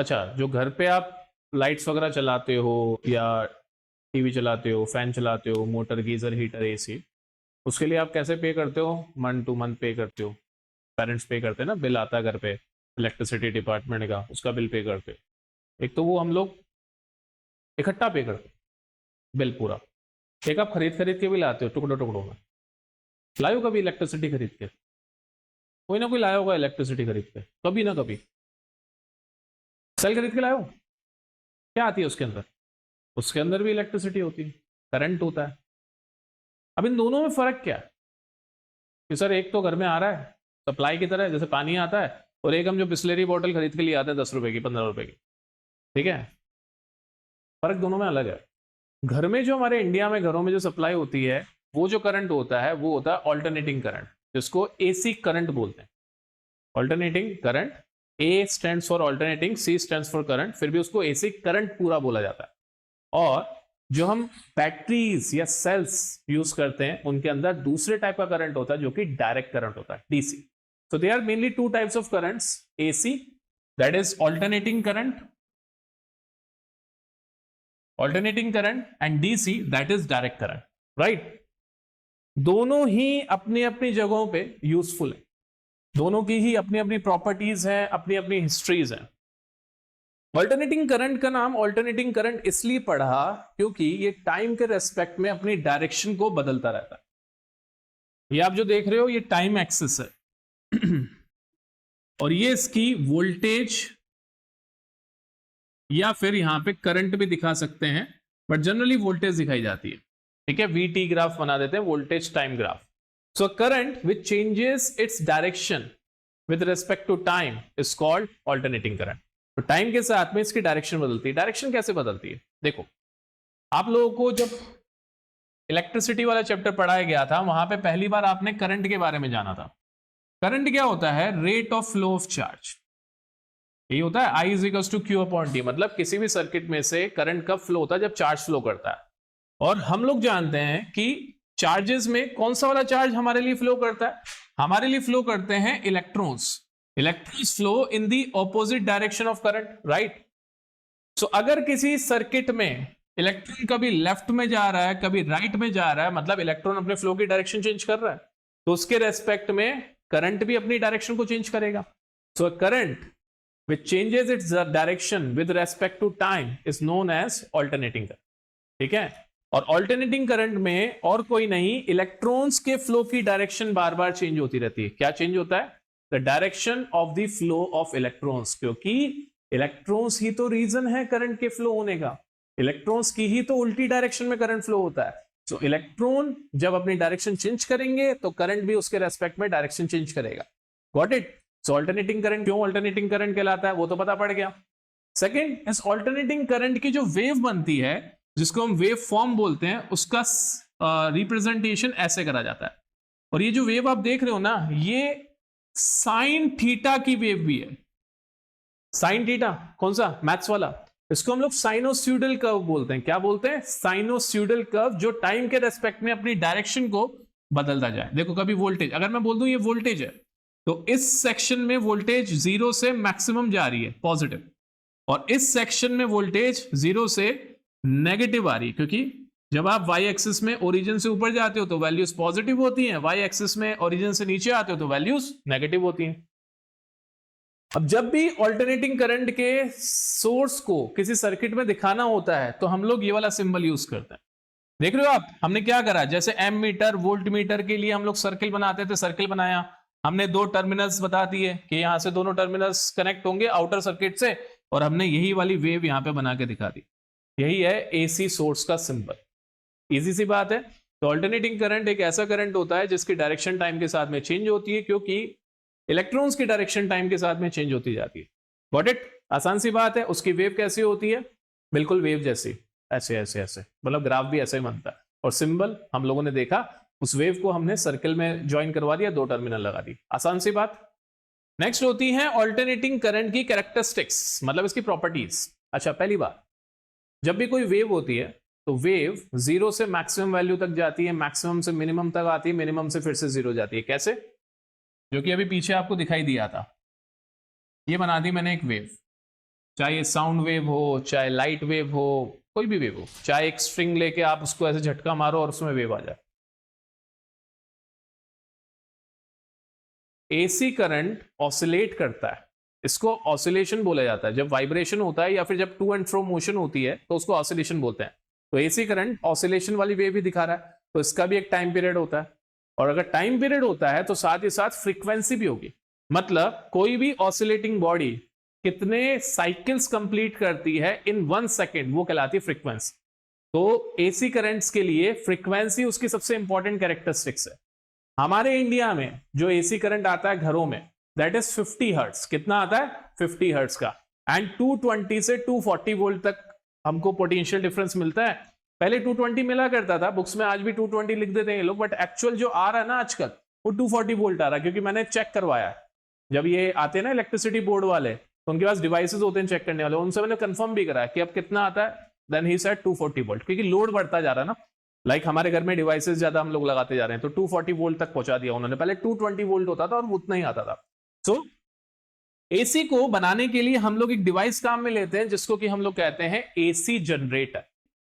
अच्छा, जो घर पे आप लाइट्स वगैरह चलाते हो या टीवी चलाते हो, फैन चलाते हो, मोटर, गीजर, हीटर, एसी, उसके लिए आप कैसे पे करते हो? मंथ टू मंथ पे करते हो? पेरेंट्स पे करते हैं ना, बिल आता है घर पे इलेक्ट्रिसिटी डिपार्टमेंट का, उसका बिल पे करते हैं। एक तो वो हम लोग इकट्ठा पे करते हैं बिल पूरा, एक आप खरीद खरीद के भी लाते हो टुकड़ों टुकड़ों में। लाए हो कभी इलेक्ट्रिसिटी खरीद के? कोई ना कोई लाया होगा इलेक्ट्रिसिटी खरीद के, कभी ना कभी। सेल खरीद के लाए हो? क्या आती है उसके अंदर? उसके अंदर भी इलेक्ट्रिसिटी होती है, करंट होता है। अब इन दोनों में फर्क क्या है कि सर एक तो घर में आ रहा है सप्लाई की तरह जैसे पानी आता है, और एक हम जो बिस्लेरी बॉटल खरीद के लिए आते हैं 10 रुपए की, 15 रुपए की। ठीक है, फर्क दोनों में अलग है। घर में जो हमारे इंडिया में घरों में जो सप्लाई होती है, वो जो करंट होता है वो होता है ऑल्टरनेटिंग करंट, जिसको एसी करंट बोलते हैं। Alternating current, A stands for alternating, C stands for current, फिर भी उसको एसी करंट पूरा बोला जाता है। और जो हम बैटरीज या सेल्स यूज करते हैं उनके अंदर दूसरे टाइप का करंट होता है जो कि डायरेक्ट करंट होता है, DC. So they are mainly two types of currents, AC that is alternating current, alternating current, and DC that is direct current, right. दोनों ही अपनी अपनी जगहों पे यूजफुल है, दोनों की ही अपनी अपनी प्रॉपर्टीज हैं, अपनी अपनी हिस्ट्रीज हैं। ऑल्टरनेटिंग करंट का नाम ऑल्टरनेटिंग करंट इसलिए पड़ा क्योंकि ये टाइम के रेस्पेक्ट में अपनी डायरेक्शन को बदलता रहता है। ये आप जो देख रहे हो ये टाइम एक्सिस है और ये इसकी वोल्टेज या फिर यहां पे करंट भी दिखा सकते हैं, बट जनरली वोल्टेज दिखाई जाती है। ठीक है, वीटी ग्राफ बना देते हैं, voltage time graph. So current which changes its direction with respect to time is called alternating current. तो टाइम के साथ में इसकी डायरेक्शन बदलती है। डायरेक्शन कैसे बदलती है? देखो, आप लोगों को जब इलेक्ट्रिसिटी वाला चैप्टर पढ़ाया गया था वहां पे पहली बार आपने करंट के बारे में जाना था। करंट क्या होता है? Rate of flow of charge. यही होता है I is to q upon t, मतलब किसी भी सर्किट में से करंट कब फ्लो होता है? जब चार्ज फ्लो करता है। और हम लोग जानते हैं कि चार्जेस में कौन सा वाला चार्ज हमारे लिए फ्लो करता है? हमारे लिए फ्लो करते हैं electrons. Electrons flow in the opposite direction of current, right. So अगर किसी सर्किट में इलेक्ट्रॉन कभी लेफ्ट में जा रहा है कभी राइट में जा रहा है, मतलब इलेक्ट्रॉन अपने फ्लो की डायरेक्शन चेंज कर रहा है, तो उसके रेस्पेक्ट में करंट भी अपनी डायरेक्शन को चेंज करेगा। So current which changes its direction with respect to time is known as alternating current। ठीक है, और ऑल्टरनेटिंग करंट में और कोई नहीं, इलेक्ट्रॉन्स के फ्लो की डायरेक्शन बार बार चेंज होती रहती है। क्या चेंज होता है? The direction of the flow of electrons, क्योंकि इलेक्ट्रॉन्स ही तो रीजन है करंट के फ्लो होने का। इलेक्ट्रॉन्स की ही तो उल्टी डायरेक्शन में करंट फ्लो होता है। सो इलेक्ट्रॉन जब अपनी डायरेक्शन चेंज करेंगे तो करंट भी उसके रेस्पेक्ट में डायरेक्शन चेंज करेगा। Got it? So alternating current क्यों ऑल्टरनेटिंग करंट कहलाता है वो तो पता पड़ गया। सेकंड, इस ऑल्टरनेटिंग करंट की जो वेव बनती है जिसको हम वेव फॉर्म बोलते हैं, उसका रिप्रेजेंटेशन ऐसे करा जाता है। और ये जो वेव आप देख रहे हो ना, ये साइन थीटा की वेव भी है। साइन थीटा कौन सा? मैथ्स वाला। इसको हम लोग साइनोस्यूडल कर्व बोलते हैं। क्या बोलते हैं? साइनोस्यूडल कर्व, जो टाइम के रेस्पेक्ट में अपनी डायरेक्शन को बदलता जाए। देखो, कभी वोल्टेज, अगर मैं बोल दूं ये वोल्टेज है, तो इस सेक्शन में वोल्टेज 0 से मैक्सिमम जा रही है पॉजिटिव, और इस सेक्शन में वोल्टेज 0 से नेगेटिव आ रही है, क्योंकि जब आप वाई एक्सिस में ओरिजिन से ऊपर जाते हो तो वैल्यूज पॉजिटिव होती हैं, वाई एक्सिस में ओरिजिन से नीचे आते हो तो वैल्यूज नेगेटिव होती हैं। अब जब भी ऑल्टरनेटिंग करंट के सोर्स को किसी सर्किट में दिखाना होता है तो हम लोग ये वाला सिंबल यूज करते हैं। देख रहे हो आप, हमने क्या करा? जैसे एम मीटर वोल्ट मीटर के लिए हम लोग सर्किल बनाते थे, सर्किल बनाया, हमने दो टर्मिनल्स बता दिए कि यहां से दोनों टर्मिनल्स कनेक्ट होंगे आउटर सर्किट से, और हमने यही वाली वेव यहां पे बना के दिखा दी। यही है एसी सोर्स का सिंबल। इजी सी बात है। तो ऑल्टरनेटिंग करंट एक ऐसा करंट होता है जिसकी डायरेक्शन टाइम के साथ में चेंज होती है, क्योंकि इलेक्ट्रॉन्स की डायरेक्शन टाइम के साथ में चेंज होती जाती है। Got it? आसान सी बात है। उसकी वेव कैसी होती है? बिल्कुल वेव जैसी, ऐसे ऐसे ऐसे, मतलब ग्राफ भी ऐसे ही बनता है। और सिंबल हम लोगों ने देखा, उस वेव को हमने सर्किल में ज्वाइन करवा दिया, दो टर्मिनल लगा दी। आसान सी बात। नेक्स्ट होती है ऑल्टरनेटिंग करंट की कैरेक्टरिस्टिक्स, मतलब इसकी प्रॉपर्टीज। अच्छा, पहली बात, जब भी कोई वेव होती है तो वेव 0 से मैक्सिमम वैल्यू तक जाती है, मैक्सिमम से मिनिमम तक आती है, मिनिमम से फिर से 0 जाती है। कैसे? जो कि अभी पीछे आपको दिखाई दिया था, ये बना दी मैंने एक वेव। चाहे साउंड वेव हो, चाहे लाइट वेव हो, कोई भी वेव हो, चाहे एक स्ट्रिंग लेके आप उसको ऐसे झटका मारो और उसमें वेव आ जाए। एसी करंट ऑसिलेट करता है, इसको ऑसिलेशन बोला जाता है। जब वाइब्रेशन होता है या फिर जब टू एंड फ्रो मोशन होती है तो उसको ऑसिलेशन बोलते हैं। तो एसी करंट ऑसिलेशन वाली वेव भी दिखा रहा है, तो इसका भी एक टाइम पीरियड होता है। और अगर टाइम पीरियड होता है तो साथ ही साथ फ्रीक्वेंसी भी होगी। मतलब कोई भी ऑसिलेटिंग बॉडी कितने साइकिल्स कंप्लीट करती है इन 1 सेकेंड, वो कहलाती है फ्रीक्वेंसी। तो एसी करंट्स के लिए फ्रीक्वेंसी उसकी सबसे इंपॉर्टेंट कैरेक्टरिस्टिक्स है। हमारे इंडिया में जो एसी करंट आता है घरों में, दैट इज 50 हर्ट्ज। कितना आता है? 50 हर्ट्ज का। एंड 220 से 240 वोल्ट तक हमको पोटेंशियल डिफरेंस मिलता है। पहले 220 मिला करता था बुक्स में, आज भी 220 लिख देते हैं ये लोग, बट एक्चुअल जो आ रहा है ना आजकल वो 240 वोल्ट आ रहा है, क्योंकि मैंने चेक करवाया है। जब ये आते हैं ना इलेक्ट्रिसिटी बोर्ड वाले, तो उनके पास डिवाइसेस होते हैं चेक करने वाले, उनसे मैंने कंफर्म भी करा कि अब कितना आता है। देन ही सेड 240 वोल्ट, क्योंकि लोड बढ़ता जा रहा है ना। लाइक हमारे घर में डिवाइसेस ज्यादा हम लोग लगाते जा रहे हैं, तो 240 वोल्ट तक पहुंचा दिया उन्होंने। पहले 220 वोल्ट होता था और उतना ही आता था। सो एसी को बनाने के लिए हम लोग एक डिवाइस काम में लेते हैं जिसको कि हम लोग कहते हैं AC generator.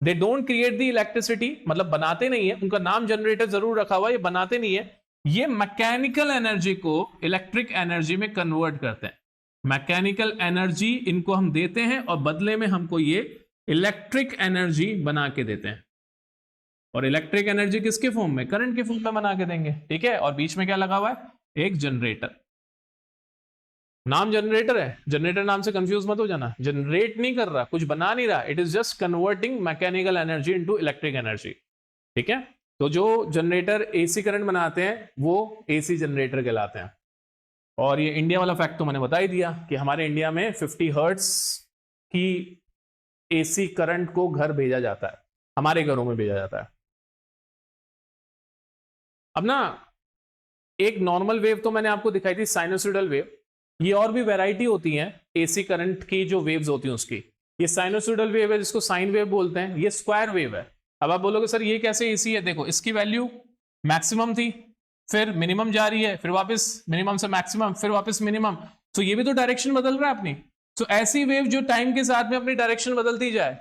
They don't create the electricity, मतलब बनाते नहीं है, उनका नाम जनरेटर जरूर रखा हुआ है, ये बनाते नहीं है। ये मैकेनिकल एनर्जी को इलेक्ट्रिक एनर्जी में कन्वर्ट करते हैं। मैकेनिकल एनर्जी इनको हम देते हैं और बदले में हमको ये इलेक्ट्रिक एनर्जी बना के देते हैं। और इलेक्ट्रिक एनर्जी किसके फॉर्म में? करंट के फॉर्म में बना के देंगे, ठीक है। और बीच में क्या लगा हुआ है? एक जनरेटर। नाम जनरेटर है, जनरेटर नाम से कंफ्यूज मत हो जाना। जनरेट नहीं कर रहा, कुछ बना नहीं रहा, it is just converting mechanical energy into electric energy, ठीक है। तो जो जनरेटर एसी करंट बनाते हैं वो एसी जनरेटर कहलाते हैं। और ये इंडिया वाला फैक्ट तो मैंने बता ही दिया कि हमारे इंडिया में 50 हर्ट्ज की एसी करंट को घर भेजा जाता है, हमारे घरों में भेजा जाता है। अब ना एक नॉर्मल वेव तो मैंने आपको दिखाई थी, साइनोसॉइडल वेव। ये और भी वैरायटी होती हैं एसी करंट की जो वेव्स होती हैं उसकी। ये साइनोसॉइडल वेव है जिसको साइन वेव बोलते हैं, ये स्क्वायर वेव है। अब आप बोलोगे सर ये कैसे एसी है? देखो इसकी वैल्यू मैक्सिमम थी, फिर मिनिमम जा रही है, फिर वापस मिनिमम से मैक्सिमम, फिर वापस मिनिमम। तो ये भी तो डायरेक्शन बदल रहा है अपनी। तो ऐसी वेव जो टाइम के साथ में अपनी डायरेक्शन बदलती जाए,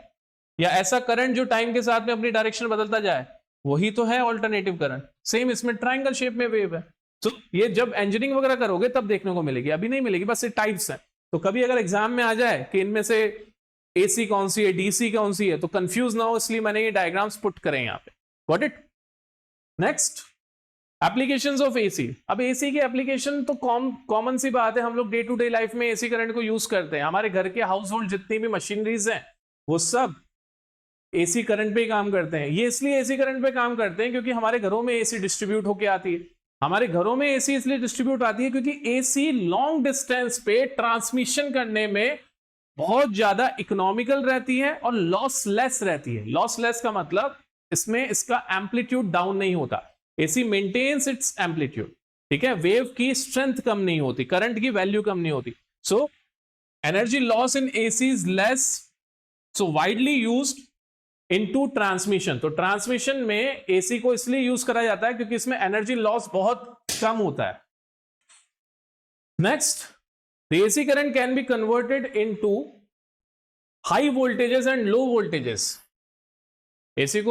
या ऐसा करंट जो टाइम के साथ में अपनी डायरेक्शन बदलता जाए, वही तो है ऑल्टरनेटिव करंट। सेम इसमें ट्रायंगल शेप में वेव है। तो ये जब इंजीनियरिंग वगैरह करोगे तब देखने को मिलेगी, अभी नहीं मिलेगी, बस ये टाइप्स हैं। तो कभी अगर एग्जाम में आ जाए कि इनमें से एसी कौन सी है, डीसी कौन सी है, तो कंफ्यूज ना हो, इसलिए मैंने ये डायग्राम्स पुट करे यहाँ पे। Got it? Next, applications of AC. अब एसी की एप्लीकेशन तो कॉमन सी बात है, हम लोग डे टू डे लाइफ में एसी करंट को यूज करते हैं। हमारे घर के हाउस होल्ड जितनी भी मशीनरीज हैं वो सब एसी करंट पे ही काम करते हैं। ये इसलिए एसी करंट पे काम करते हैं क्योंकि हमारे घरों में एसी डिस्ट्रीब्यूट होकर आती है। हमारे घरों में एसी इसलिए डिस्ट्रीब्यूट आती है क्योंकि एसी लॉन्ग डिस्टेंस पे ट्रांसमिशन करने में बहुत ज्यादा इकोनॉमिकल रहती है और लॉसलेस रहती है। लॉसलेस का मतलब इसमें इसका एम्पलीट्यूड डाउन नहीं होता, एसी मेंटेन्स इट्स एम्पलीट्यूड, ठीक है। वेव की स्ट्रेंथ कम नहीं होती, करंट की वैल्यू कम नहीं होती। So energy loss in AC is less, so widely used into transmission. तो ट्रांसमिशन में एसी को इसलिए यूज करा जाता है क्योंकि इसमें एनर्जी लॉस बहुत कम होता है। Next, the AC current can be converted into high voltages and low voltages. AC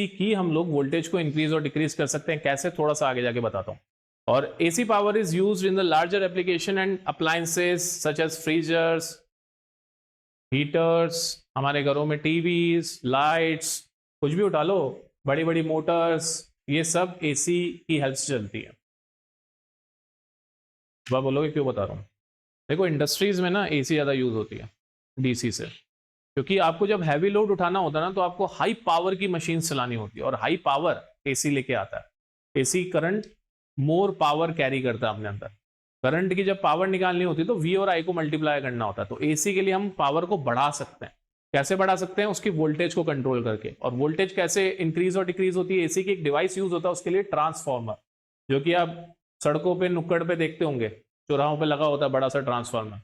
की हम लोग वोल्टेज को इंक्रीज और डिक्रीज कर सकते हैं। कैसे? थोड़ा सा आगे जाके बताता हूं। और AC power is used in the larger application and appliances such as freezers, heaters, हमारे घरों में टीवीज, लाइट्स, कुछ भी उठा लो, बड़ी बड़ी मोटर्स, ये सब एसी की हेल्प से चलती है। वह बोलोगे क्यों बता रहा हूँ? देखो इंडस्ट्रीज में ना एसी ज़्यादा यूज होती है डीसी से, क्योंकि आपको जब हैवी लोड उठाना होता है ना तो आपको हाई पावर की मशीन चलानी होती है, और हाई पावर एसी लेके आता है। AC current more power carry करता है अपने अंदर। करंट की जब पावर निकालनी होती है तो वी और आई को मल्टीप्लाई करना होता है। तो एसी के लिए हम पावर को बढ़ा सकते हैं। कैसे बढ़ा सकते हैं? उसकी वोल्टेज को कंट्रोल करके। और वोल्टेज कैसे इंक्रीज और डिक्रीज होती है? एसी की एक डिवाइस यूज होता है उसके लिए, ट्रांसफॉर्मर, जो कि आप सड़कों पे नुक्कड़ पे देखते होंगे, चौराहों पे लगा होता है बड़ा सा ट्रांसफार्मर,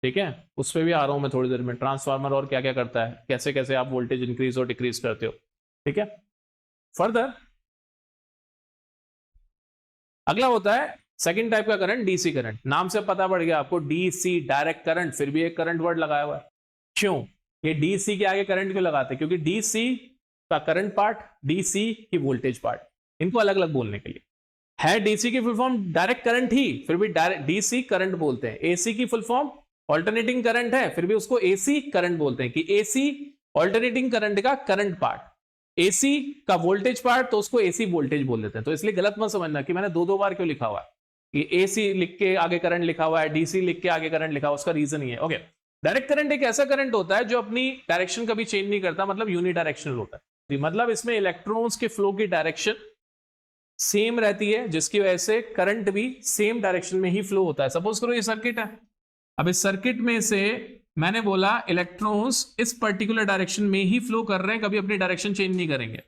ठीक है। उस पर भी आ रहा हूं मैं थोड़ी देर में, ट्रांसफार्मर और क्या क्या करता है, कैसे कैसे आप वोल्टेज इंक्रीज और डिक्रीज करते हो, ठीक है। फर्दर अगला होता है सेकंड टाइप का करंट डीसी करंट, नाम से पता पड़ गया आपको, डीसी डायरेक्ट करंट, फिर भी एक करंट वर्ड लगाया हुआ है। क्यों ये डीसी के आगे करंट क्यों लगाते हैं? क्योंकि डीसी का करंट पार्ट, डीसी की वोल्टेज पार्ट, इनको अलग अलग बोलने के लिए है। डीसी की फुल फॉर्म डायरेक्ट करंट ही, फिर भी डीसी करंट बोलते हैं। एसी की फुल फॉर्म ऑल्टरनेटिंग करंट है, फिर भी उसको एसी करंट बोलते हैं कि एसी ऑल्टरनेटिंग करंट का करंट पार्ट, एसी का वोल्टेज पार्ट तो उसको एसी वोल्टेज बोल देते हैं। तो इसलिए गलत मत समझना कि मैंने दो बार क्यों लिखा हुआ है कि एसी लिख के आगे करंट लिखा हुआ है, डीसी लिख के आगे करंट लिखा हुआ है, उसका रीजन ही है। ओके, डायरेक्ट करंट एक ऐसा करंट होता है जो अपनी डायरेक्शन कभी चेंज नहीं करता, मतलब यूनिडायरेक्शनल होता है। मतलब इसमें इलेक्ट्रॉन्स के फ्लो की डायरेक्शन सेम रहती है, जिसकी वजह से करंट भी सेम डायरेक्शन में ही फ्लो होता है। सपोज करो ये सर्किट है, अब इस सर्किट में से मैंने बोला इलेक्ट्रॉन्स इस पर्टिकुलर डायरेक्शन में ही फ्लो कर रहे हैं, कभी अपनी डायरेक्शन चेंज नहीं करेंगे।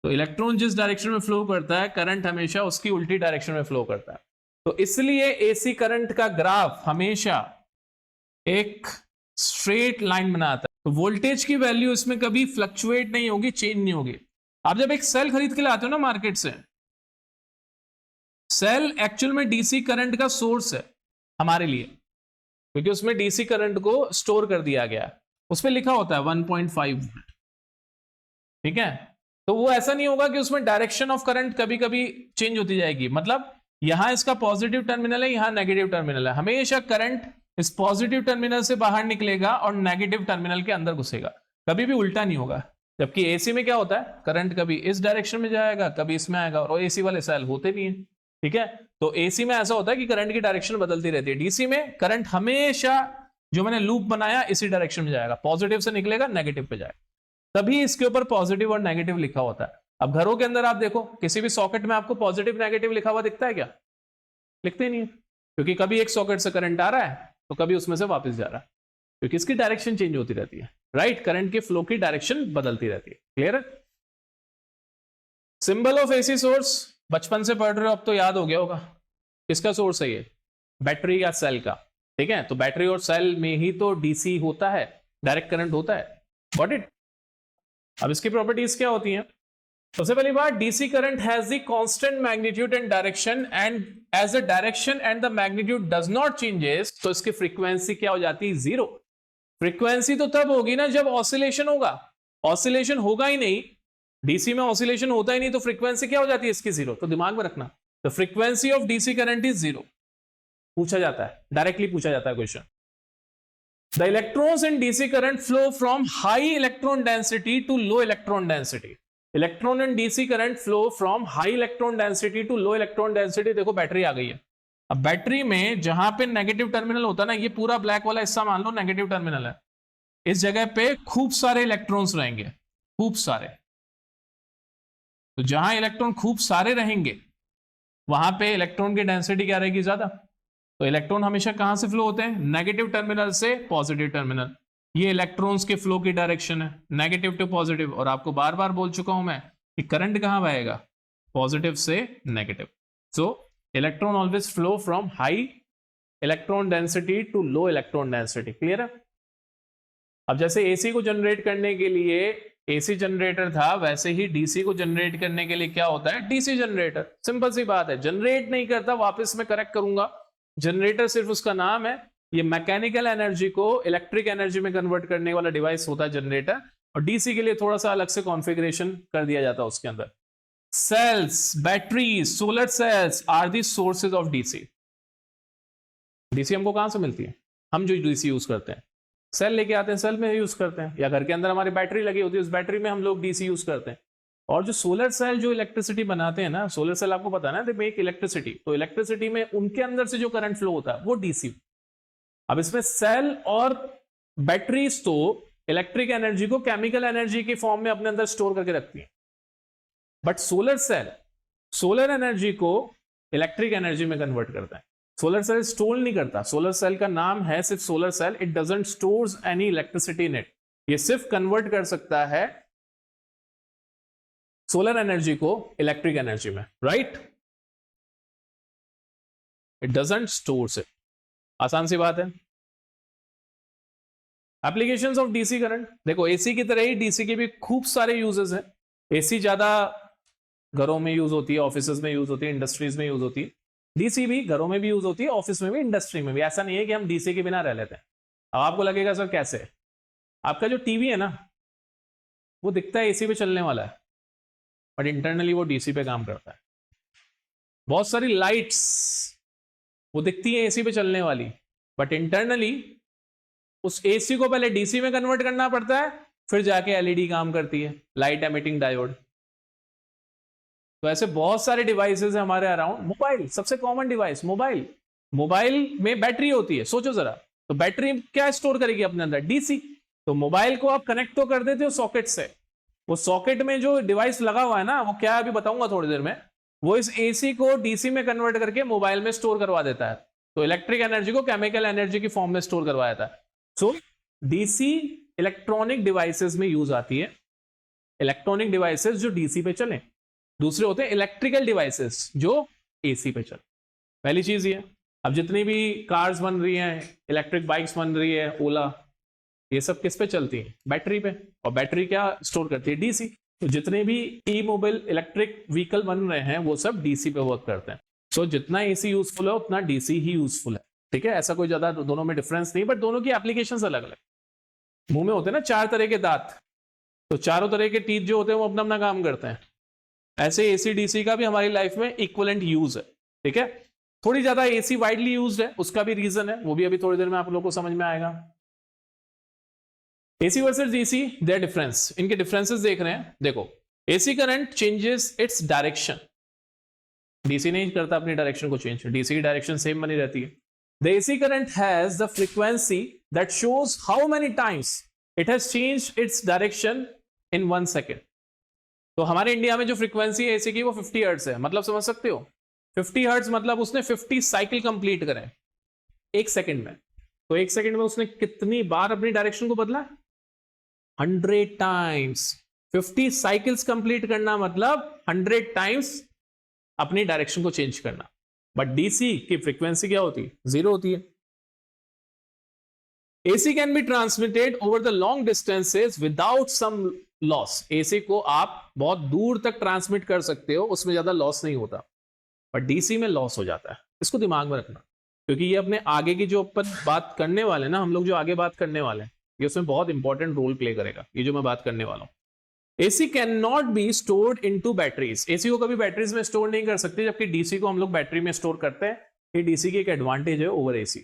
तो इलेक्ट्रॉन जिस डायरेक्शन में फ्लो करता है, करंट हमेशा उसकी उल्टी डायरेक्शन में फ्लो करता है। तो इसलिए एसी करंट का ग्राफ हमेशा एक स्ट्रेट लाइन बनाता है। तो वोल्टेज की वैल्यू इसमें कभी फ्लक्चुएट नहीं होगी, चेंज नहीं होगी। आप जब एक सेल खरीद के लाते हो ना मार्केट से, सेल एक्चुअल में डीसी करंट का सोर्स है हमारे लिए, क्योंकि उसमें डीसी करंट को स्टोर कर दिया गया है। उस पर लिखा होता है 1.5 वोल्ट, ठीक है। तो वो ऐसा नहीं होगा कि उसमें डायरेक्शन ऑफ करंट कभी कभी चेंज होती जाएगी। मतलब यहां इसका पॉजिटिव टर्मिनल है, यहां नेगेटिव टर्मिनल है, हमेशा करंट इस पॉजिटिव टर्मिनल से बाहर निकलेगा और नेगेटिव टर्मिनल के अंदर घुसेगा, कभी भी उल्टा नहीं होगा। जबकि एसी में क्या होता है, करंट कभी इस डायरेक्शन में जाएगा, कभी इसमें आएगा, और एसी वाले सेल होते भी हैं, ठीक है। तो एसी में ऐसा होता है कि करंट की डायरेक्शन बदलती रहती है। डीसी में करंट हमेशा जो मैंने लूप बनाया इसी डायरेक्शन में जाएगा, पॉजिटिव से निकलेगा नेगेटिव पे जाएगा, तभी इसके ऊपर पॉजिटिव और नेगेटिव लिखा होता है। अब घरों के अंदर आप देखो, किसी भी सॉकेट में आपको पॉजिटिव नेगेटिव लिखा हुआ दिखता है क्या? लिखते ही नहीं है, क्योंकि कभी एक सॉकेट से करंट आ रहा है तो कभी उसमें से वापस जा रहा है, क्योंकि इसकी डायरेक्शन चेंज होती रहती है, राइट। करंट के फ्लो की डायरेक्शन बदलती रहती है। क्लियर है? सिंबल ऑफ एसी सोर्स बचपन से पढ़ रहे हो, अब तो याद हो गया होगा। किसका सोर्स है ये? बैटरी या सेल का, ठीक है। तो बैटरी और सेल में ही तो डीसी होता है, डायरेक्ट करंट होता है। Got it? अब इसकी प्रॉपर्टीज क्या होती हैं? सबसे पहली बात, DC current has the constant magnitude and direction, and as the direction and the magnitude does not changes, तो इसकी फ्रीक्वेंसी क्या हो जाती है? जीरो। फ्रीक्वेंसी तो तब होगी ना जब ऑसिलेशन होगा, ऑसिलेशन होगा ही नहीं, डीसी में ऑसिलेशन होता ही नहीं, तो फ्रीक्वेंसी क्या हो जाती है इसकी? जीरो। तो दिमाग में रखना, the frequency of DC current is zero. पूछा जाता है, डायरेक्टली पूछा जाता है question. The electrons in DC current flow from high electron density to low electron density. Electron in DC current flow from high electron density to low electron density. देखो battery आ गई है। अब बैटरी में जहां पे नेगेटिव टर्मिनल होता है ना, ये पूरा ब्लैक वाला हिस्सा मान लो नेगेटिव टर्मिनल है, इस जगह पे खूब सारे इलेक्ट्रॉन्स रहेंगे, खूब सारे। तो जहां इलेक्ट्रॉन खूब सारे रहेंगे वहां पे इलेक्ट्रॉन की डेंसिटी क्या रहेगी? ज्यादा। तो इलेक्ट्रॉन हमेशा कहां से फ्लो होते हैं? नेगेटिव टर्मिनल से पॉजिटिव टर्मिनल। ये इलेक्ट्रॉन्स के फ्लो की डायरेक्शन है, नेगेटिव टू पॉजिटिव। और आपको बार बार बोल चुका हूं मैं कि करंट कहां बहेगा? पॉजिटिव से negative. So electron always flow from high electron density to low electron density. Clear है? अब जैसे एसी को जनरेट करने के लिए एसी जनरेटर था, वैसे ही डीसी को जनरेट करने के लिए क्या होता है? DC generator. सिंपल सी बात है, जनरेट नहीं करता, वापस मैं करेक्ट करूंगा, जनरेटर सिर्फ उसका नाम है। ये मैकेनिकल एनर्जी को इलेक्ट्रिक एनर्जी में कन्वर्ट करने वाला डिवाइस होता है जनरेटर, और डीसी के लिए थोड़ा सा अलग से कॉन्फ़िगरेशन कर दिया जाता है उसके अंदर। Cells, batteries, solar cells are the sources of DC. DC हमको कहां से मिलती है? हम जो डीसी यूज करते हैं, सेल लेके आते हैं, सेल में यूज करते हैं, या घर के अंदर हमारी बैटरी लगी होती है, उस बैटरी में हम लोग डीसी यूज करते हैं। और जो सोलर सेल जो इलेक्ट्रिसिटी बनाते हैं ना, सोलर सेल आपको पता है ना, दे मेक इलेक्ट्रिसिटी। तो इलेक्ट्रिसिटी में उनके अंदर से जो करंट फ्लो होता है वो डीसी। अब इसमें सेल और बैटरीज तो इलेक्ट्रिक एनर्जी को केमिकल एनर्जी की फॉर्म में अपने अंदर स्टोर करके रखती है, but solar cell solar energy को इलेक्ट्रिक एनर्जी में कन्वर्ट करता है। सोलर सेल स्टोर नहीं करता, सोलर सेल का नाम है सिर्फ solar cell, it doesn't stores any electricity in it. ये सिर्फ कन्वर्ट कर सकता है सोलर एनर्जी को इलेक्ट्रिक एनर्जी में, right? It doesn't stores it. आसान सी बात है। एप्लीकेशंस ऑफ डीसी करंट, देखो एसी की तरह ही डीसी के भी खूब सारे यूजेस हैं। एसी ज्यादा घरों में यूज होती है, ऑफिसेज में यूज होती है, इंडस्ट्रीज में यूज होती है। डीसी भी घरों में भी यूज होती है, ऑफिस में भी, इंडस्ट्री में भी। ऐसा नहीं है कि हम डीसी के बिना रह लेते हैं। अब आपको लगेगा सर कैसे, आपका जो टीवी है ना वो दिखता है एसी पे चलने वाला है, बट इंटरनली वो डीसी पे काम करता है। बहुत सारी लाइट्स वो दिखती है एसी पे चलने वाली, बट इंटरनली उस एसी को पहले डीसी में कन्वर्ट करना पड़ता है, फिर जाके एलईडी काम करती है, लाइट एमिटिंग डायोड। तो ऐसे बहुत सारे डिवाइसेस हैं हमारे अराउंड। मोबाइल सबसे कॉमन डिवाइस, मोबाइल। मोबाइल में बैटरी होती है, सोचो जरा, तो बैटरी क्या स्टोर करेगी अपने अंदर, डीसी। तो मोबाइल को आप कनेक्ट तो कर देते हो सॉकेट से, वो सॉकेट में जो डिवाइस लगा हुआ है ना, वो क्या है अभी बताऊंगा थोड़ी देर में, वो इस एसी को डीसी में कन्वर्ट करके मोबाइल में स्टोर करवा देता है। तो इलेक्ट्रिक एनर्जी को केमिकल एनर्जी की फॉर्म में स्टोर करवा देता है। सो डीसी इलेक्ट्रॉनिक डिवाइसेस में यूज आती है, इलेक्ट्रॉनिक डिवाइसेस जो डीसी पे चले। दूसरे होते हैं इलेक्ट्रिकल डिवाइसेस जो एसी पे चले। पहली चीज ये, अब जितनी भी कार्स बन रही हैं, इलेक्ट्रिक बाइक्स बन रही है, ओला, ये सब किस पे चलती है, बैटरी पे। और बैटरी क्या स्टोर करती है, डीसी। तो जितने भी ई मोबाइल इलेक्ट्रिक व्हीकल बन रहे हैं वो सब डीसी पे वर्क करते हैं। सो जितना एसी यूजफुल है उतना डीसी ही यूजफुल है, ठीक है। ऐसा कोई ज्यादा दोनों में डिफरेंस नहीं, बट दोनों की एप्लीकेशंस अलग अलग। मुंह में होते हैं ना 4 तरह के दांत, तो चारों तरह के टीथ जो होते हैं वो अपना अपना काम करते हैं। ऐसे एसी डीसी का भी हमारी लाइफ में इक्विवेलेंट यूज है, ठीक है। थोड़ी ज्यादा एसी वाइडली यूज्ड है, उसका भी रीजन है, वो भी अभी थोड़ी देर में आप लोगों को समझ में आएगा। AC versus DC, their difference, इनके डिफरेंसेस देख रहे हैं। देखो, AC current changes its direction, DC नहीं करता अपनी डायरेक्शन को चेंज, डीसी की डायरेक्शन सेम बनी रहती है। The AC current has the frequency that shows how many times it has changed its direction in 1 second. तो हमारे इंडिया में जो फ्रीक्वेंसी है एसी की वो 50 हर्ट्ज है, मतलब समझ सकते हो 50 हर्ट्ज मतलब उसने 50 साइकिल कंप्लीट करें 1 सेकेंड में। तो 1 सेकेंड में उसने कितनी बार अपनी डायरेक्शन को बदला, 100 टाइम्स। 50 साइकिल्स कंप्लीट करना मतलब 100 टाइम्स अपनी डायरेक्शन को चेंज करना। बट डीसी की फ्रीक्वेंसी क्या होती है, 0 होती है। AC can be transmitted over the long distances without some loss. AC को आप बहुत दूर तक ट्रांसमिट कर सकते हो, उसमें ज्यादा लॉस नहीं होता, बट डीसी में लॉस हो जाता है। इसको दिमाग में रखना, क्योंकि ये अपने आगे की जो अपन बात करने वाले हैं ना, हम लोग जो आगे बात करने वाले हैं, ये उसमें बहुत इंपॉर्टेंट रोल प्ले करेगा, ये जो मैं बात करने वाला हूं। AC can not be stored into batteries, AC को कभी बैटरीज में स्टोर नहीं कर सकते, जबकि डीसी को हम लोग बैटरी में स्टोर करते हैं। ये डीसी की एक एडवांटेज है over AC.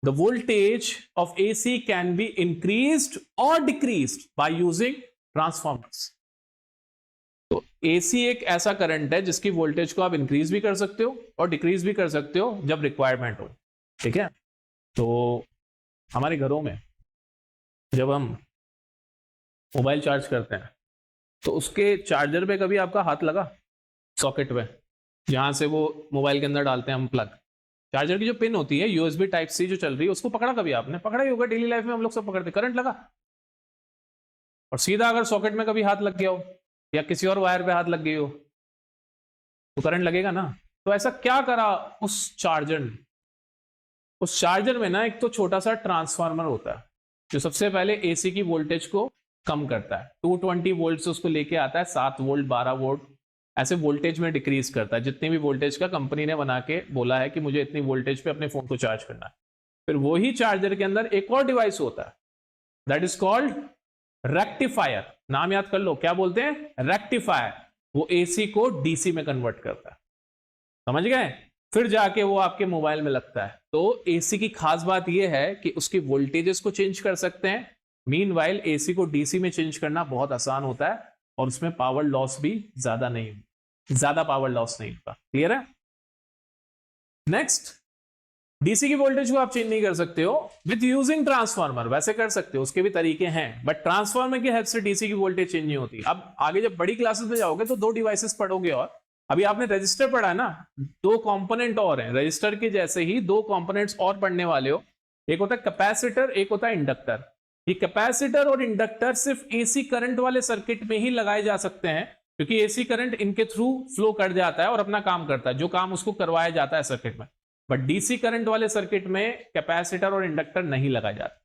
The voltage of AC can be increased और डिक्रीज्ड बाय यूजिंग ट्रांसफॉर्मर्स। तो एसी एक ऐसा करंट है जिसकी वोल्टेज को आप इंक्रीज भी कर सकते हो और डिक्रीज भी कर सकते हो जब रिक्वायरमेंट हो, ठीक है। तो हमारे घरों में जब हम मोबाइल चार्ज करते हैं तो उसके चार्जर पे कभी आपका हाथ लगा, सॉकेट पे जहां से वो मोबाइल के अंदर डालते हैं हम प्लग, चार्जर की जो पिन होती है यूएसबी टाइप सी जो चल रही है, उसको पकड़ा कभी आपने, पकड़ा ही होगा, डेली लाइफ में हम लोग सब पकड़ते, करंट लगा और सीधा अगर सॉकेट में कभी हाथ लग गया हो या किसी और वायर पे हाथ लग गई हो तो करंट लगेगा ना। तो ऐसा क्या करा उस चार्जर ने, उस चार्जर में ना एक तो छोटा सा ट्रांसफार्मर होता है जो सबसे पहले एसी की वोल्टेज को कम करता है। 220 वोल्ट से उसको लेके आता है 7 वोल्ट 12 वोल्ट, ऐसे वोल्टेज में डिक्रीज करता है जितनी भी वोल्टेज का कंपनी ने बना के बोला है कि मुझे इतनी वोल्टेज पे अपने फोन को चार्ज करना है। फिर वही चार्जर के अंदर एक और डिवाइस होता है, दैट इज कॉल्ड रेक्टिफायर। नाम याद कर लो, क्या बोलते हैं, रेक्टिफायर। वो एसी को डीसी में कन्वर्ट करता है, समझ गए। फिर जाके वो आपके मोबाइल में लगता है। तो एसी की खास बात यह है कि उसकी वोल्टेजेस को चेंज कर सकते हैं। मीनवाइल एसी को डीसी में चेंज करना बहुत आसान होता है और उसमें पावर लॉस भी ज्यादा नहीं, ज्यादा पावर लॉस नहीं होता। क्लियर है। नेक्स्ट, डीसी की वोल्टेज को आप चेंज नहीं कर सकते हो विद यूजिंग ट्रांसफार्मर, वैसे कर सकते हो, उसके भी तरीके हैं, बट ट्रांसफार्मर की हेल्प से डीसी की वोल्टेज चेंज नहीं होती। अब आगे जब बड़ी क्लासेस में जाओगे तो 2 डिवाइसेस पढ़ोगे, और अभी आपने रजिस्टर पढ़ा है ना, 2 कंपोनेंट और हैं रजिस्टर के जैसे ही, 2 कंपोनेंट्स और पढ़ने वाले हो। एक होता है कैपेसिटर, एक होता है इंडक्टर। ये कैपेसिटर और इंडक्टर सिर्फ एसी करंट वाले सर्किट में ही लगाए जा सकते हैं, क्योंकि एसी करंट इनके थ्रू फ्लो कर जाता है और अपना काम करता है, जो काम उसको करवाया जाता है सर्किट में। बट डीसी करंट वाले सर्किट में कैपेसिटर और इंडक्टर नहीं लगाया जाता।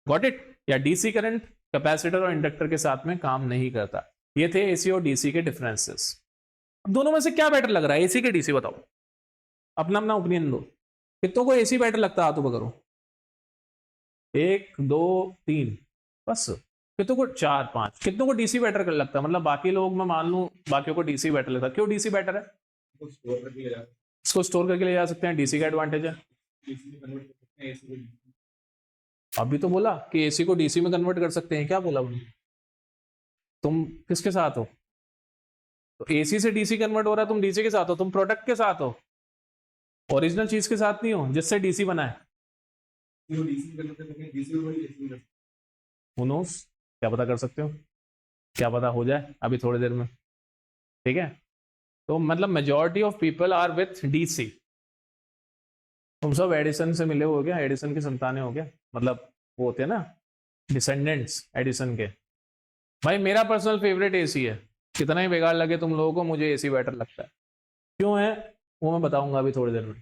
Got it. या डीसी करंट कैपेसिटर और इंडक्टर के साथ में काम नहीं करता। ये थे एसी और डीसी के डिफरेंसेस। दोनों में से क्या बेटर लग रहा है, एसी के डीसी, बताओ। अपना अपना ओपिनियन दो, कितनों को एसी बेटर लगता है, हाथों पर करो। 1 2 3, बस। कितनों को, 4 5, कितनों को डीसी बेटर कर लगता है, मतलब बाकी लोग मैं मान लूं बाकियों को डीसी बेटर लगता है, क्यों डीसी बेटर है? इसको स्टोर करके ले जा सकते हैं, डीसी का एडवांटेज है। अभी तो बोला कि एसी को डीसी में कन्वर्ट कर सकते हैं, क्या बोला मैंने? तुम किसके साथ हो? तो एसी से डीसी कन्वर्ट हो रहा है, तुम डीसी के साथ हो, तुम प्रोडक्ट के साथ हो, ओरिजिनल चीज के साथ नहीं हो जिससे डीसी बना है। Who knows? क्या पता कर सकते हो, क्या पता हो जाए अभी थोड़ी देर में, ठीक है। तो मतलब majority of people are with DC. तुम सब एडिसन से मिले हो क्या, एडिसन के संतानें हो क्या, मतलब वो होते हैं ना डिसेंडेंट्स एडिसन के। भाई मेरा पर्सनल फेवरेट एसी है, कितना ही बेकार लगे तुम लोगों को, मुझे एसी बेटर लगता है। क्यों है वो मैं बताऊंगा अभी थोड़ी देर में।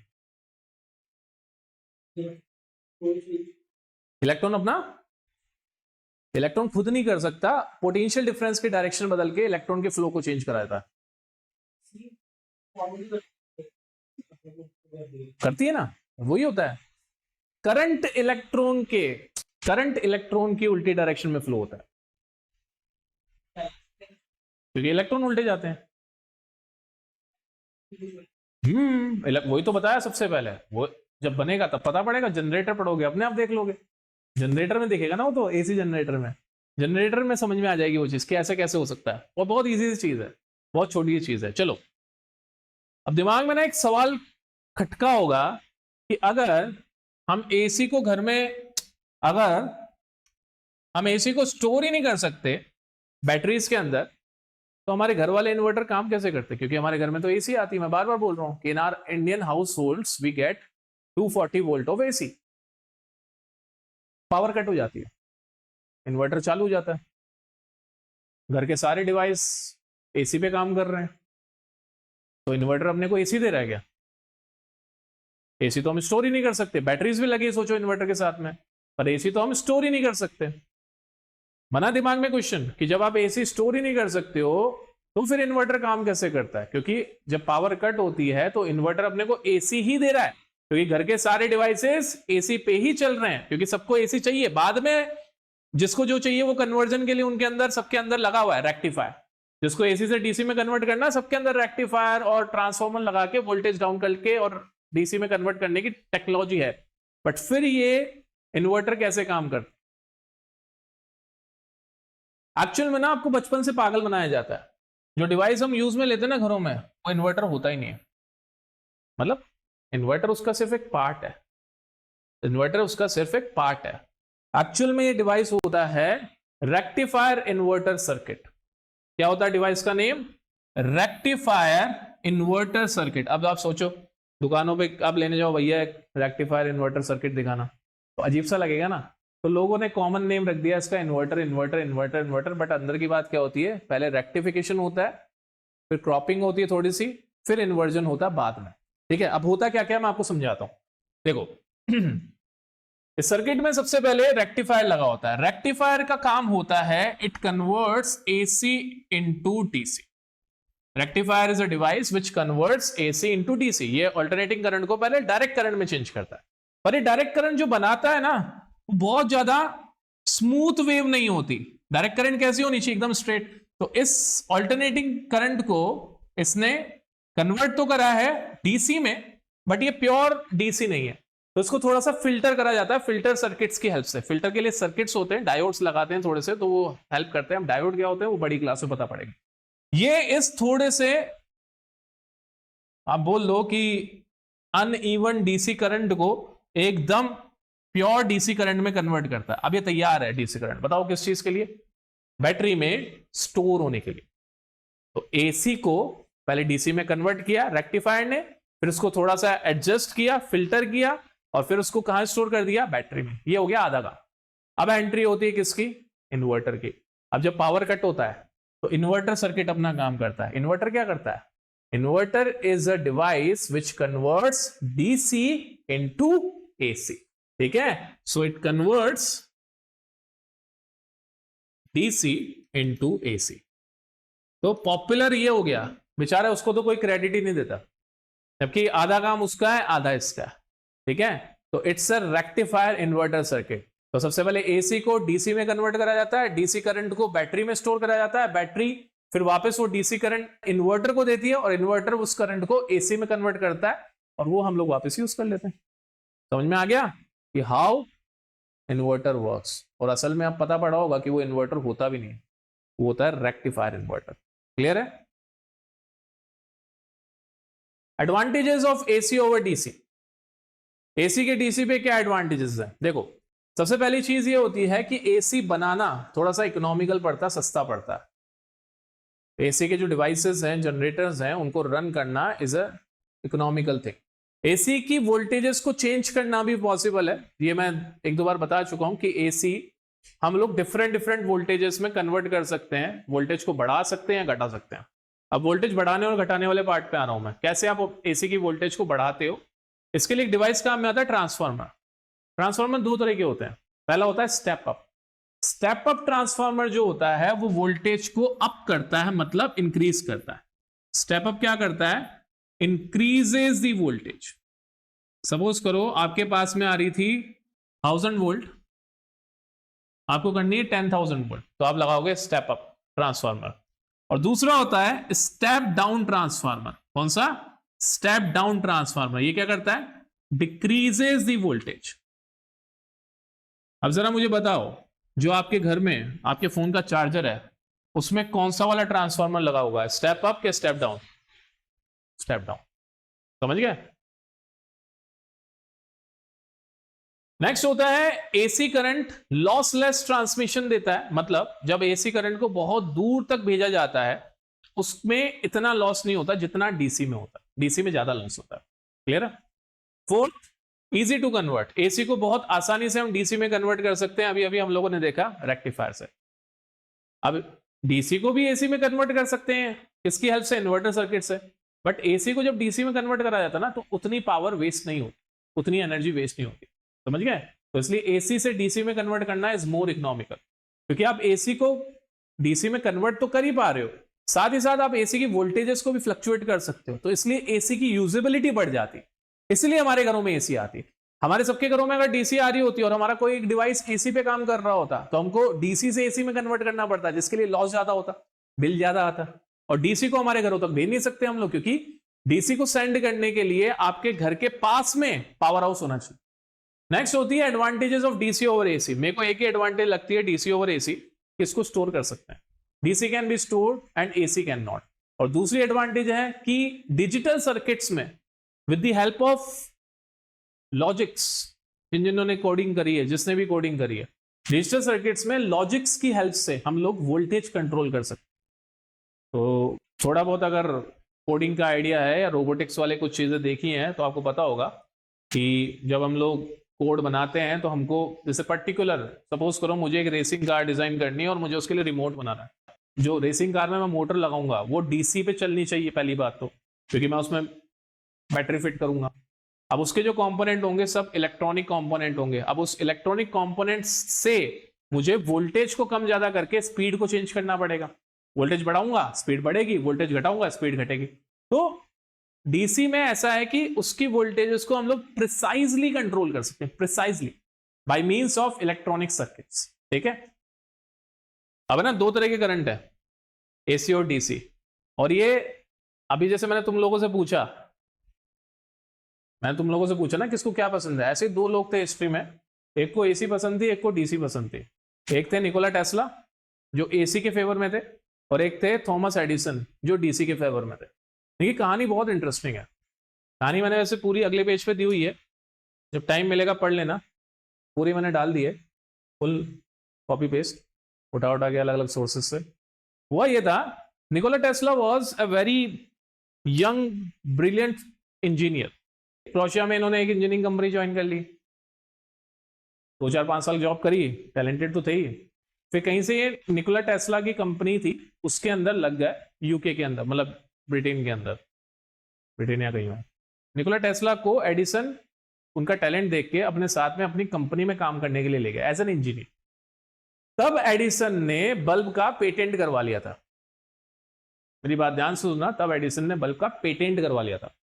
इलेक्ट्रॉन अपना, इलेक्ट्रॉन खुद नहीं कर सकता, पोटेंशियल डिफरेंस के डायरेक्शन बदल के इलेक्ट्रॉन के फ्लो को चेंज करा देता है। करती है ना, वही होता है। करंट इलेक्ट्रॉन के, करंट इलेक्ट्रॉन की उल्टी डायरेक्शन में फ्लो होता है, क्योंकि इलेक्ट्रॉन उल्टे जाते हैं। वही तो बताया सबसे पहले, वो जब बनेगा तब पता पड़ेगा, जनरेटर पढ़ोगे अपने आप देख लोगे, जनरेटर में दिखेगा ना वो तो, एसी जनरेटर में, जनरेटर में समझ में आ जाएगी वो चीज कि ऐसे कैसे हो सकता है, वो बहुत इजी सी चीज है, बहुत छोटी सी चीज है। चलो अब दिमाग में ना एक सवाल खटका होगा कि अगर हम एसी को घर में, अगर हम एसी को स्टोर ही नहीं कर सकते बैटरीज के अंदर, तो हमारे घर वाले इन्वर्टर काम कैसे करते? क्योंकि हमारे घर में तो एसी आती है, मैं बार बार बोल रहा हूं कि in our Indian households we get 240 volt of AC. Power cut हो जाती है, इन्वर्टर चालू हो जाता है, घर के सारे डिवाइस एसी पे काम कर रहे हैं, तो इन्वर्टर अपने को एसी दे रहा है क्या? एसी तो हम स्टोर ही नहीं कर सकते, बैटरीज भी लगी सोचो इन्वर्टर के साथ में, पर एसी तो हम स्टोर ही नहीं कर सकते। बना दिमाग में क्वेश्चन कि जब आप एसी स्टोर ही नहीं कर सकते हो तो फिर इन्वर्टर काम कैसे करता है? क्योंकि जब पावर कट होती है तो इन्वर्टर अपने को एसी ही दे रहा है, क्योंकि घर के सारे डिवाइसेस एसी पे ही चल रहे हैं, क्योंकि सबको एसी चाहिए। बाद में जिसको जो चाहिए वो कन्वर्जन के लिए उनके अंदर, सबके अंदर लगा हुआ है रेक्टिफायर, जिसको एसी से डीसी में कन्वर्ट करना, सबके अंदर रेक्टिफायर और ट्रांसफॉर्मर लगा के वोल्टेज डाउन करके और डीसी में कन्वर्ट करने की टेक्नोलॉजी है। बट फिर ये इन्वर्टर कैसे काम करता है? एक्चुअल में ना आपको बचपन से पागल बनाया जाता है, जो डिवाइस हम यूज में लेते हैं ना घरों में, वो इन्वर्टर होता ही नहीं है। मतलब इन्वर्टर उसका सिर्फ एक पार्ट है, इन्वर्टर उसका सिर्फ एक पार्ट है। एक्चुअल में ये डिवाइस होता है रेक्टिफायर इन्वर्टर सर्किट। क्या होता है डिवाइस का नेम? Rectifier inverter circuit. अब आप सोचो दुकानों पे आप लेने जाओ, भैया रेक्टिफायर इन्वर्टर सर्किट दिखाना, तो अजीब सा लगेगा ना, तो लोगों ने कॉमन नेम रख दिया इसका inverter inverter inverter inverter. But अंदर की बात क्या होती है? पहले रेक्टिफिकेशन होता है, फिर क्रॉपिंग होती है थोड़ी सी, फिर इन्वर्जन होता है बाद में। ठीक है, अब होता क्या क्या मैं आपको समझाता हूं। देखो इस सर्किट में सबसे पहले रेक्टिफायर लगा होता है। रेक्टिफायर का काम होता है it converts AC into DC. Rectifier is a device which converts AC into DC. ये अल्टरनेटिंग करंट को पहले डायरेक्ट करंट में चेंज करता है। पर ये डायरेक्ट करंट जो बनाता है ना, वो बहुत ज्यादा स्मूथ वेव नहीं होती। डायरेक्ट करंट कैसी होनी चाहिए? एकदम स्ट्रेट। तो इस अल्टरनेटिंग करंट को इसने कन्वर्ट तो करा है डीसी में, बट ये प्योर डीसी नहीं है, तो इसको थोड़ा सा फिल्टर करा जाता है फिल्टर सर्किट्स की हेल्प से। फिल्टर के लिए सर्किट्स होते हैं, डायोड्स लगाते हैं थोड़े से, तो वो हेल्प करते हैं। हम डायोड क्या होते हैं वो बड़ी क्लास में पता पड़ेगा। ये इस थोड़े से आप बोल लो कि अनइवन डीसी करंट को एकदम प्योर डीसी करंट में कन्वर्ट करता है। अब ये तैयार है डीसी करंट, बताओ किस चीज के लिए? बैटरी में स्टोर होने के लिए। तो एसी को पहले डीसी में कन्वर्ट किया रेक्टिफायर ने, फिर उसको थोड़ा सा एडजस्ट किया, फिल्टर किया, और फिर उसको कहां स्टोर कर दिया? बैटरी में। ये हो गया आधा का। अब एंट्री होती है किसकी? इन्वर्टर की। अब जब पावर कट होता है तो इन्वर्टर सर्किट अपना काम करता है। इन्वर्टर क्या करता है? Inverter is a device which converts DC into AC. ठीक है, so it converts DC into AC. तो पॉपुलर ये हो गया, बेचारा उसको तो कोई क्रेडिट ही नहीं देता। जबकि आधा काम उसका है आधा इसका है, ठीक है। तो it's a rectifier inverter circuit. तो सबसे पहले एसी को डीसी में कन्वर्ट करा जाता है, डीसी करंट को बैटरी में स्टोर करा जाता है, बैटरी फिर वापस वो डीसी करंट इन्वर्टर को देती है और इन्वर्टर उस करंट को एसी में कन्वर्ट करता है और वो हम लोग वापस यूज कर लेते हैं। समझ में आ गया कि हाउ इन्वर्टर वर्क्स। और असल में अब पता पड़ा होगा कि वो इन्वर्टर होता भी नहीं, वो होता है रेक्टिफायर इन्वर्टर। क्लियर है? Advantages of AC over DC. AC के डीसी पे क्या एडवांटेजेस हैं? देखो, सबसे पहली चीज ये होती है कि एसी बनाना थोड़ा सा इकोनॉमिकल पड़ता है, सस्ता पड़ता है। एसी के जो डिवाइसेस हैं, जनरेटर्स हैं, उनको रन करना is a economical thing. AC की वोल्टेजेस को चेंज करना भी पॉसिबल है, ये मैं एक दो बार बता चुका हूं कि एसी हम लोग डिफरेंट वोल्टेजेस में कन्वर्ट कर सकते हैं। वोल्टेज को बढ़ा सकते हैं या घटा सकते हैं। अब वोल्टेज बढ़ाने और घटाने वाले पार्ट पे आ रहा हूं मैं। कैसे आप एसी की वोल्टेज को बढ़ाते हो? इसके लिए एक डिवाइस काम में आता है ट्रांसफार्मर। ट्रांसफार्मर दो तरह के होते हैं। पहला होता है step up. Step up transformer जो होता है वो वोल्टेज को अप करता है, मतलब इंक्रीज करता है। स्टेप अप क्या करता है? इंक्रीजेस दी वोल्टेज। सपोज करो आपके पास में आ रही थी 1000 वोल्ट, आपको करनी है 10,000 वोल्ट, तो आप लगाओगे स्टेप अप ट्रांसफार्मर। और दूसरा होता है स्टेप डाउन ट्रांसफार्मर। कौन सा? Step down transformer. ये क्या करता है? डिक्रीजेस दी वोल्टेज। अब जरा मुझे बताओ, जो आपके घर में आपके फोन का चार्जर है उसमें कौन सा वाला ट्रांसफार्मर लगा हुआ है? स्टेप अप या स्टेप डाउन? Step down. समझ गए? नेक्स्ट होता है एसी करंट लॉसलेस ट्रांसमिशन देता है। मतलब जब एसी करंट को बहुत दूर तक भेजा जाता है उसमें इतना लॉस नहीं होता जितना डीसी में होता है। डीसी में ज्यादा लॉस होता है। क्लियर है? Fourth, easy to convert. AC को बहुत आसानी से हम डीसी में कन्वर्ट कर सकते हैं। अभी अभी हम लोगों ने देखा रेक्टिफायर से। अब डीसी को भी एसी में कन्वर्ट कर सकते हैं, किसकी हेल्प से? इन्वर्टर सर्किट से। बट एसी को जब डीसी में कन्वर्ट करा जाता है ना, तो उतनी पावर वेस्ट नहीं होती, उतनी एनर्जी वेस्ट नहीं होती। समझ गए? तो इसलिए एसी से डीसी में कन्वर्ट करना इज मोर इकोनॉमिकल, क्योंकि आप एसी को डीसी में कन्वर्ट तो कर ही पा रहे हो, साथ ही साथ आप एसी की वोल्टेजेस को भी फ्लक्चुएट कर सकते हो। तो इसलिए एसी की यूजेबिलिटी बढ़ जाती है। इसलिए हमारे घरों में एसी आती है। हमारे सबके घरों में अगर डीसी आ रही होती और हमारा कोई एक डिवाइस एसी पे काम कर रहा होता तो हमको डीसी से एसी में कन्वर्ट करना पड़ता, जिसके लिए लॉस ज्यादा होता, बिल ज्यादा आता। और डीसी को हमारे घरों तक भेज नहीं सकते हम लोग, क्योंकि डीसी को सेंड करने के लिए आपके घर के पास में पावर हाउस होना चाहिए। नेक्स्ट होती है advantages of DC over AC. मेरे को एक ही एडवांटेज लगती है डीसी ओवर एसी, इसको स्टोर कर सकते हैं। DC can be stored and AC can not. और दूसरी एडवांटेज है कि डिजिटल सर्किट्स में with the help of logics, जिन्होंने कोडिंग करी है, जिसने भी कोडिंग करी है, डिजिटल सर्किट्स में लॉजिक्स की हेल्प से हम लोग वोल्टेज कंट्रोल कर सकते हैं। तो थोड़ा बहुत अगर कोडिंग का आइडिया है या रोबोटिक्स वाले कुछ चीजें देखी हैं तो आपको पता होगा कि जब हम लोग कोड बनाते हैं तो हमको जैसे पर्टिकुलर, सपोज करो मुझे एक रेसिंग कार डिजाइन करनी है और मुझे उसके लिए रिमोट बनाना है। जो रेसिंग कार में मैं मोटर लगाऊंगा वो डीसी पे चलनी चाहिए पहली बात तो, क्योंकि मैं उसमें बैटरी फिट करूंगा। अब उसके जो कंपोनेंट होंगे सब इलेक्ट्रॉनिक कंपोनेंट होंगे। अब उस इलेक्ट्रॉनिक कंपोनेंट्स से मुझे वोल्टेज को कम ज्यादा करके स्पीड को चेंज करना पड़ेगा। वोल्टेज बढ़ाऊंगा स्पीड बढ़ेगी, वोल्टेज घटाऊंगा स्पीड घटेगी। तो डीसी में ऐसा है कि उसकी वोल्टेजेस को हम लोग प्रिसाइजली कंट्रोल कर सकते हैं, precisely by means of electronic circuits. ठीक है? अब ना दो तरह के करंट है, एसी और डीसी। और ये अभी जैसे मैंने तुम लोगों से पूछा ना किसको क्या पसंद है, ऐसे दो लोग थे हिस्ट्री में, एक को एसी पसंद थी, एक को डीसी पसंद थी। एक थे निकोला टेस्ला जो एसी के फेवर में थे, और एक थे थॉमस एडिसन जो डीसी के फेवर में थे। देखिए कहानी बहुत इंटरेस्टिंग है। कहानी मैंने वैसे पूरी अगले पेज पे दी हुई है, जब टाइम मिलेगा पढ़ लेना। पूरी मैंने डाल दी है, फुल कॉपी पेस्ट उठा के अलग अलग सोर्सेज से। हुआ ये था, Nicola Tesla was a very young brilliant engineer. Crochet में इन्होंने एक इंजीनियरिंग कंपनी ज्वाइन कर ली, 2-4-5 साल जॉब करी, टैलेंटेड तो थे ही। फिर कहीं से ये निकोला टेस्ला की कंपनी थी, उसके अंदर लग गए, यूके के अंदर, मतलब ब्रिटेन के अंदर, ब्रिटेनिया कहीं में। निकोला टेस्ला को एडिसन उनका टैलेंट देख के अपने साथ में अपनी कंपनी में काम करने के लिए ले गया एज एन इंजीनियर। तब एडिसन ने बल्ब का पेटेंट करवा लिया था। मेरी बात ध्यान से सुनना, तब एडिसन ने बल्ब का पेटेंट करवा लिया था।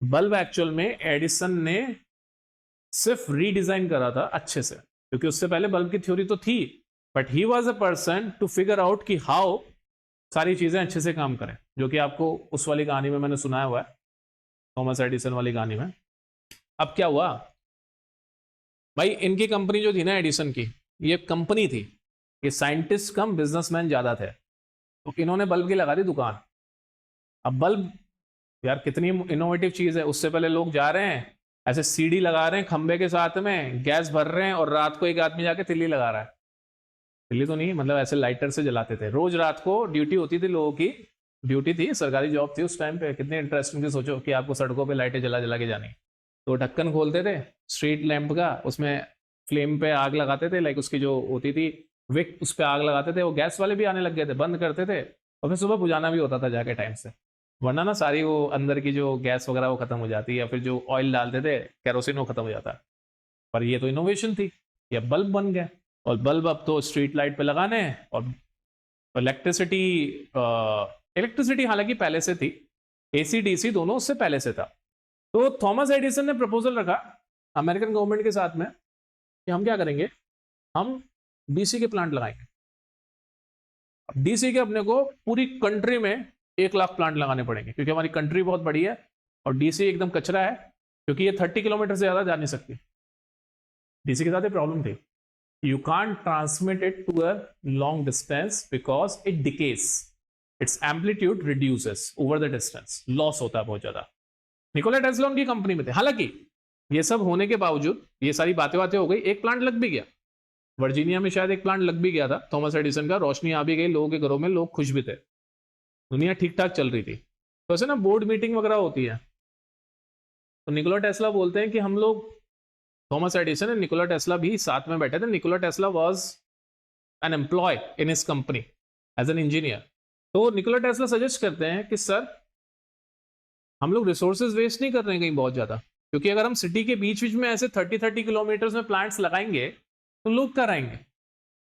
बल्ब एक्चुअल में एडिसन ने सिर्फ रीडिजाइन करा था अच्छे से, क्योंकि उससे पहले बल्ब की थ्योरी तो थी, but he was a person to figure out कि हाउ सारी चीजें अच्छे से काम करें, जो कि आपको उस वाली कहानी में मैंने सुनाया हुआ है, थॉमस एडिसन वाली कहानी में। अब क्या हुआ भाई, इनकी कंपनी जो थी ना एडिसन की, ये कंपनी थी, ये साइंटिस्ट कम बिजनेसमैन ज्यादा थे, तो इन्होंने बल्ब की लगा दी दुकान। अब बल्ब यार कितनी इनोवेटिव चीज है, उससे पहले लोग जा रहे हैं ऐसे सीढ़ी लगा रहे हैं खंबे के साथ में, गैस भर रहे हैं, और रात को एक आदमी जाके तिल्ली लगा रहा है, तिल्ली तो नहीं मतलब ऐसे लाइटर से जलाते थे, रोज रात को ड्यूटी होती थी लोगों की, ड्यूटी थी, सरकारी जॉब थी उस टाइम पे, कितनी इंटरेस्टिंग थी सोचो कि आपको सड़कों पे लाइटें जला जला के जानी। तो ढक्कन खोलते थे स्ट्रीट लैंप का, उसमें फ्लेम पे आग लगाते थे, लाइक उसकी जो होती थी विक, उस पर आग लगाते थे, वो गैस वाले भी आने लग गए थे, बंद करते थे, और फिर सुबह बुझाना भी होता था जाके टाइम से, वरना ना सारी वो अंदर की जो गैस वगैरह वो खत्म हो जाती है, या फिर जो ऑयल डालते थे केरोसिन वो खत्म हो जाता। पर ये तो इनोवेशन थी, ये बल्ब बन गया, और बल्ब अब तो स्ट्रीट लाइट पे लगाने हैं, और इलेक्ट्रिसिटी इलेक्ट्रिसिटी हालांकि पहले से थी, एसी डीसी दोनों उससे पहले से था। तो थॉमस एडिसन ने प्रपोजल रखा अमेरिकन गवर्नमेंट के साथ में कि हम क्या करेंगे, हम डीसी के प्लांट लगाएंगे। अब डीसी के अपने को पूरी कंट्री में 1 लाख प्लांट लगाने पड़ेंगे, क्योंकि हमारी कंट्री बहुत बड़ी है, और डीसी एकदम कचरा है, क्योंकि ये 30 किलोमीटर से ज्यादा जा नहीं सकती। डीसी के साथ प्रॉब्लम थी, you can't transmit it to a long distance because it decays, its amplitude reduces over the distance, loss होता है बहुत ज्यादा। निकोला टेस्ला उनकी कंपनी में थे। हालांकि ये सब होने के बावजूद, ये सारी बातें हो गई, एक प्लांट लग भी गया वर्जीनिया में, शायद एक प्लांट लग भी गया था थॉमस एडिसन का, रोशनी आ भी गई लोगों के घरों में, लोग खुश भी थे, दुनिया ठीक ठाक चल रही थी। तो ऐसे ना बोर्ड मीटिंग वगैरह होती है, तो निकोला टेस्ला बोलते हैं कि हम लोग, Thomas Edison and Nikola Tesla भी साथ में बैठे थे, Nikola Tesla was an employ in his company as an engineer. तो निकोला टेस्ला सजेस्ट करते हैं कि सर हम लोग रिसोर्सेज वेस्ट नहीं कर रहे हैं कहीं बहुत ज्यादा, क्योंकि अगर हम सिटी के बीच बीच में ऐसे 30 किलोमीटर में प्लांट्स लगाएंगे तो लोग क्या रहेंगे,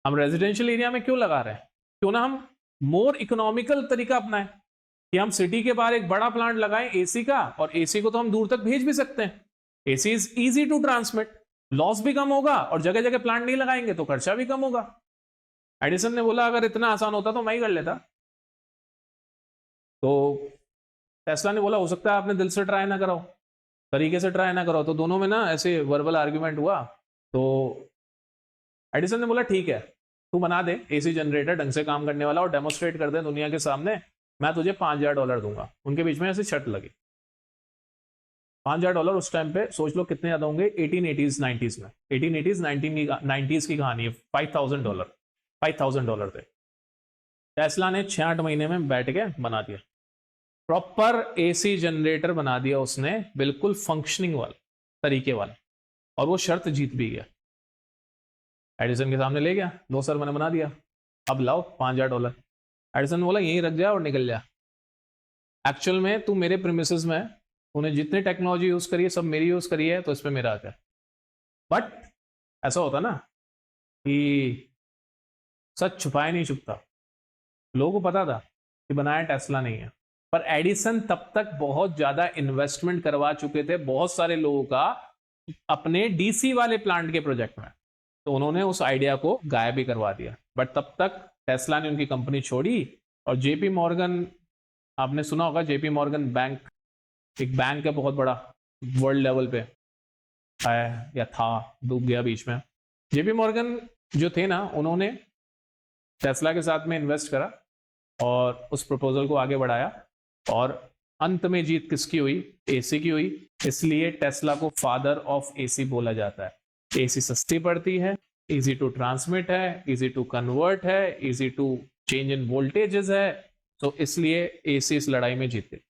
हम रेजिडेंशियल एरिया में क्यों लगा रहे हैं, क्यों ना हम मोर इकोनॉमिकल तरीका अपनाएं कि हम सिटी के बाहर एक बड़ा प्लांट लगाएं एसी का, और एसी को तो हम दूर तक भेज भी सकते हैं, AC is easy to transmit, loss भी कम होगा, और जगह जगह प्लांट नहीं लगाएंगे तो खर्चा भी कम होगा। एडिसन ने बोला अगर इतना आसान होता तो मैं ही कर लेता। तो टेस्ला ने बोला हो सकता है आपने दिल से ट्राई ना कराओ, तरीके से ट्राई ना कराओ। तो दोनों में ना ऐसे वर्बल आर्ग्यूमेंट हुआ। तो एडिसन ने बोला ठीक है, तू बना दे एसी जनरेटर ढंग से काम करने वाला और डेमोस्ट्रेट कर दे दुनिया के सामने, मैं तुझे $5,000 दूंगा। उनके बीच में ऐसी शर्त लगी। $5,000 उस टाइम पे सोच लो कितने ज्यादा होंगे, 1880s 90s में, 1880s 1990s की कहानी है। $5,000 थे। टेस्ला ने 6-8 महीने में बैठ के बना दिया, प्रॉपर एसी जनरेटर बना दिया उसने, बिल्कुल फंक्शनिंग वाला तरीके वाला, और वो शर्त जीत भी गया। एडिसन के सामने ले गया, लो सर मैंने बना दिया, अब लाओ $5,000। एडिसन ने बोला यहीं रख जा और निकल जा, एक्चुअल में तू मेरे प्रीमिसेस में तूने जितनी टेक्नोलॉजी यूज करी है सब मेरी यूज करी है, तो इस पर मेरा आता है। बट ऐसा होता ना कि सच छुपाया नहीं छुपता, लोगों को पता था कि बनाया टेस्ला नहीं है, पर एडिसन तब तक बहुत ज्यादा इन्वेस्टमेंट करवा चुके थे बहुत सारे लोगों का अपने डीसी वाले प्लांट के प्रोजेक्ट में, तो उन्होंने उस आइडिया को गायब भी करवा दिया। बट तब तक टेस्ला ने उनकी कंपनी छोड़ी, और जेपी मॉर्गन, आपने सुना होगा जेपी मॉर्गन बैंक, एक बैंक है बहुत बड़ा वर्ल्ड लेवल पे है या था, डूब गया बीच में। जेपी मॉर्गन जो थे ना, उन्होंने टेस्ला के साथ में इन्वेस्ट करा और उस प्रपोजल को आगे बढ़ाया, और अंत में जीत किसकी हुई, एसी की हुई। इसलिए टेस्ला को फादर ऑफ एसी बोला जाता है। एसी सस्ती पड़ती है, इजी टू ट्रांसमिट है, इजी टू कन्वर्ट है, easy to change in voltages है, तो इसलिए एसी इस लड़ाई में जीते।